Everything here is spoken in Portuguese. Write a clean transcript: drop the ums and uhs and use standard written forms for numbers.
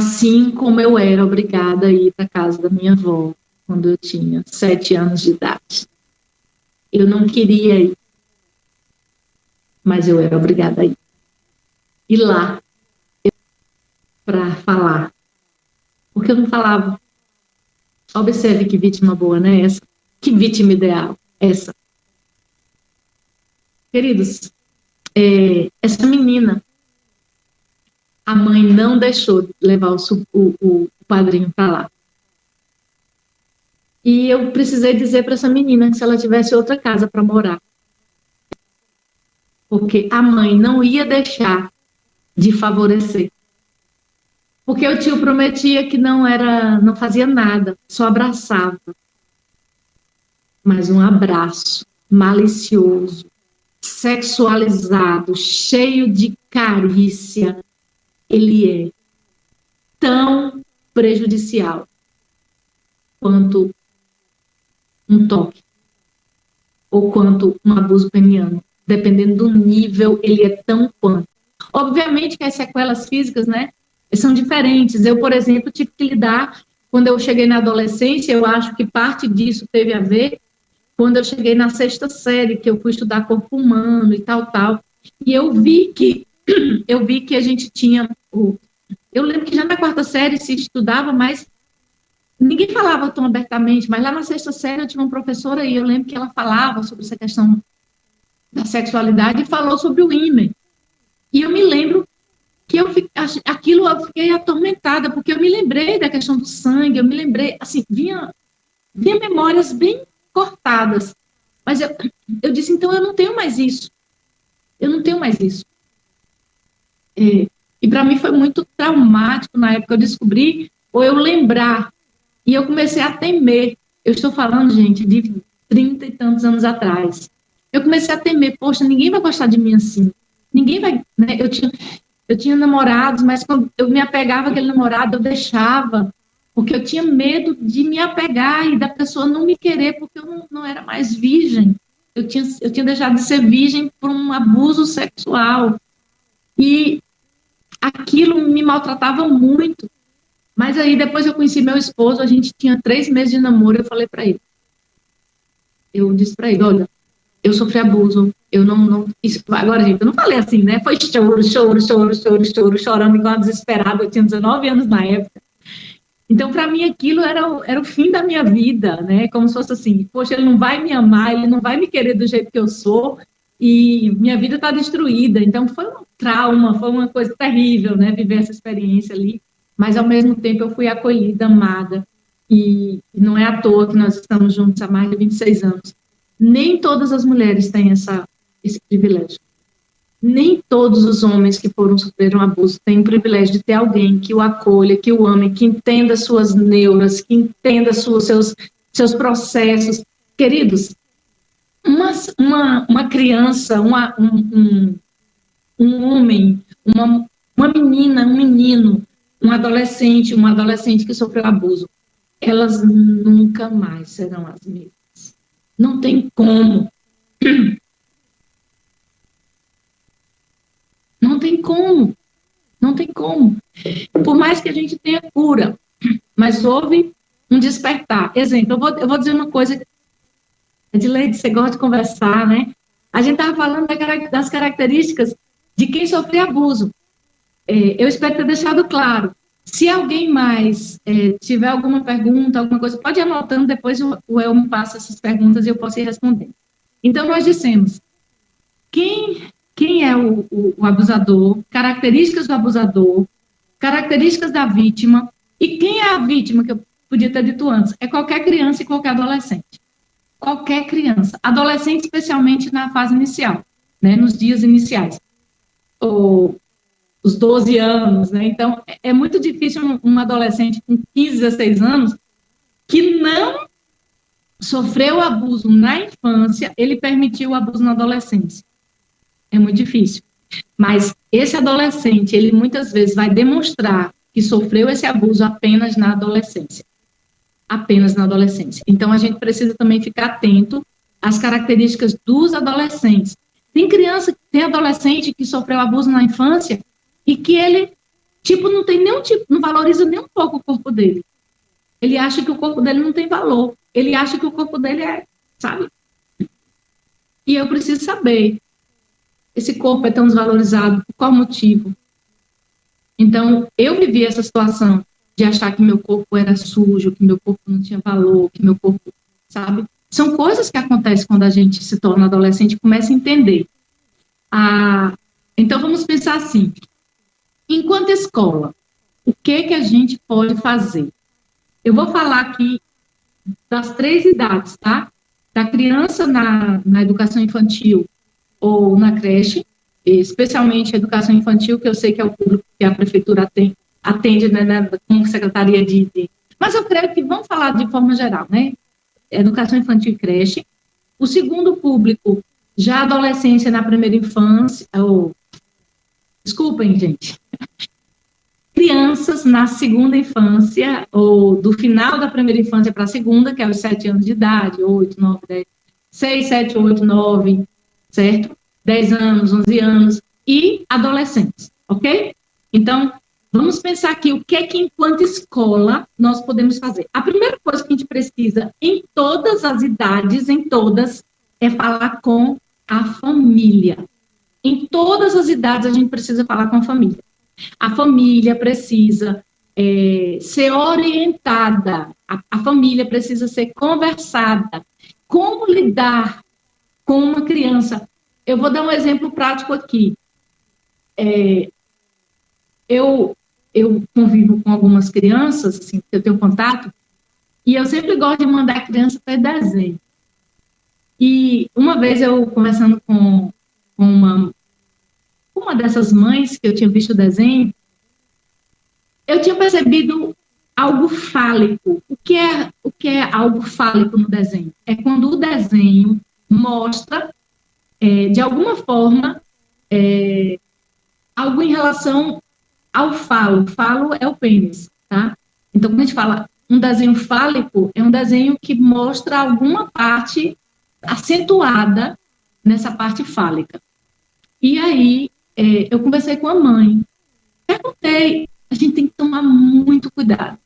Assim como eu era obrigada a ir para a casa da minha avó quando eu tinha 7 anos de idade. Eu não queria ir, mas eu era obrigada a ir. E lá, para falar. Porque eu não falava. Observe que vítima boa, né? Essa. Que vítima ideal, essa. Queridos, essa menina, a mãe não deixou levar o padrinho para lá. E eu precisei dizer para essa menina que se ela tivesse outra casa para morar, porque a mãe não ia deixar de favorecer. Porque o tio prometia que não fazia nada, só abraçava. Mas um abraço malicioso, sexualizado, cheio de carícia, ele é tão prejudicial quanto um toque ou quanto um abuso peniano. Dependendo do nível, ele é tão quanto. Obviamente que as sequelas físicas, né, são diferentes. Eu, por exemplo, tive que lidar, quando eu cheguei na adolescência, eu acho que parte disso teve a ver quando eu cheguei na 6ª série, que eu fui estudar corpo humano e tal, e eu vi que a gente tinha... Eu lembro que já na 4ª série se estudava, mas ninguém falava tão abertamente, mas lá na 6ª série eu tinha uma professora e eu lembro que ela falava sobre essa questão da sexualidade e falou sobre o ímã. E eu me lembro que eu fiquei atormentada, porque eu me lembrei da questão do sangue, eu me lembrei, assim, vinha memórias bem cortadas, mas eu disse, então eu não tenho mais isso. E para mim foi muito traumático na época, eu descobri, ou eu lembrar, e eu comecei a temer. Eu estou falando, gente, de 30 e tantos anos atrás. Eu comecei a temer, poxa, ninguém vai gostar de mim assim. Ninguém vai, né? Eu tinha namorados, mas quando eu me apegava àquele namorado, eu deixava, porque eu tinha medo de me apegar e da pessoa não me querer, porque eu não era mais virgem. Eu tinha deixado de ser virgem por um abuso sexual. E aquilo me maltratava muito. Mas aí, depois eu conheci meu esposo, a gente tinha 3 meses de namoro, eu falei para ele. Eu disse para ele, olha, eu sofri abuso, eu não... Isso, agora, gente, eu não falei assim, né? Foi chorando igual desesperada, eu tinha 19 anos na época. Então, para mim, aquilo era o fim da minha vida, né? Como se fosse assim, poxa, ele não vai me amar, ele não vai me querer do jeito que eu sou, e minha vida está destruída. Então, foi um trauma, foi uma coisa terrível, né? Viver essa experiência ali. Mas, ao mesmo tempo, eu fui acolhida, amada, e não é à toa que nós estamos juntos há mais de 26 anos. Nem todas as mulheres têm esse privilégio. Nem todos os homens que sofreram abuso têm o privilégio de ter alguém que o acolha, que o ame, que entenda suas neuras, que entenda seus processos. Queridos, uma criança, um homem, uma menina, um menino, uma adolescente que sofreu abuso, elas nunca mais serão as mesmas. Não tem como. Não tem como. Não tem como. Por mais que a gente tenha cura, mas houve um despertar. Exemplo, eu vou dizer uma coisa, Edileide, você gosta de conversar, né? A gente estava falando das características de quem sofreu abuso. Eu espero ter deixado claro. Se alguém mais tiver alguma pergunta, alguma coisa, pode ir anotando, depois o El me passa essas perguntas e eu posso ir respondendo. Então, nós dissemos, quem é o abusador, características do abusador, características da vítima, e quem é a vítima, que eu podia ter dito antes, é qualquer criança e qualquer adolescente. Qualquer criança. Adolescente, especialmente na fase inicial, né, nos dias iniciais. Ou os 12 anos, né? Então, é muito difícil um adolescente com 15, 16 anos que não sofreu abuso na infância, ele permitiu o abuso na adolescência. É muito difícil. Mas esse adolescente, ele muitas vezes vai demonstrar que sofreu esse abuso apenas na adolescência. Apenas na adolescência. Então, a gente precisa também ficar atento às características dos adolescentes. Tem adolescente que sofreu abuso na infância e que ele Tipo, não tem nenhum tipo, não valoriza nem um pouco o corpo dele. Ele acha que o corpo dele não tem valor. Ele acha que o corpo dele é, sabe? E eu preciso saber, esse corpo é tão desvalorizado, por qual motivo? Então, eu vivi essa situação de achar que meu corpo era sujo, que meu corpo não tinha valor, que meu corpo, sabe? São coisas que acontecem quando a gente se torna adolescente e começa a entender. Então, vamos pensar assim, enquanto escola, o que a gente pode fazer? Eu vou falar aqui das 3 idades, tá? Da criança na educação infantil ou na creche, especialmente a educação infantil, que eu sei que é o público que a prefeitura atende, né, como secretaria de... Mas eu creio que vamos falar de forma geral, né? Educação infantil e creche. O segundo público, já adolescência na primeira infância, desculpem, gente, crianças na segunda infância, ou do final da primeira infância para a segunda, que é os 7 anos de idade, 8, 9, 10, 6, 7, 8, 9, certo? 10 anos, 11 anos, e adolescentes, ok? Então, vamos pensar aqui o que enquanto escola, nós podemos fazer. A primeira coisa que a gente precisa, em todas as idades, em todas, é falar com a família. Em todas as idades, a gente precisa falar com a família. A família precisa ser orientada, a família precisa ser conversada. Como lidar com uma criança? Eu vou dar um exemplo prático aqui. Eu convivo com algumas crianças, assim, que eu tenho contato, e eu sempre gosto de mandar a criança para desenho. E uma vez eu conversando com uma dessas mães que eu tinha visto o desenho, eu tinha percebido algo fálico. O que é algo fálico no desenho? É quando o desenho mostra, de alguma forma, algo em relação ao falo. Falo é o pênis, tá? Então, quando a gente fala um desenho fálico, é um desenho que mostra alguma parte acentuada nessa parte fálica. E aí, eu conversei com a mãe. Perguntei, a gente tem que tomar muito cuidado.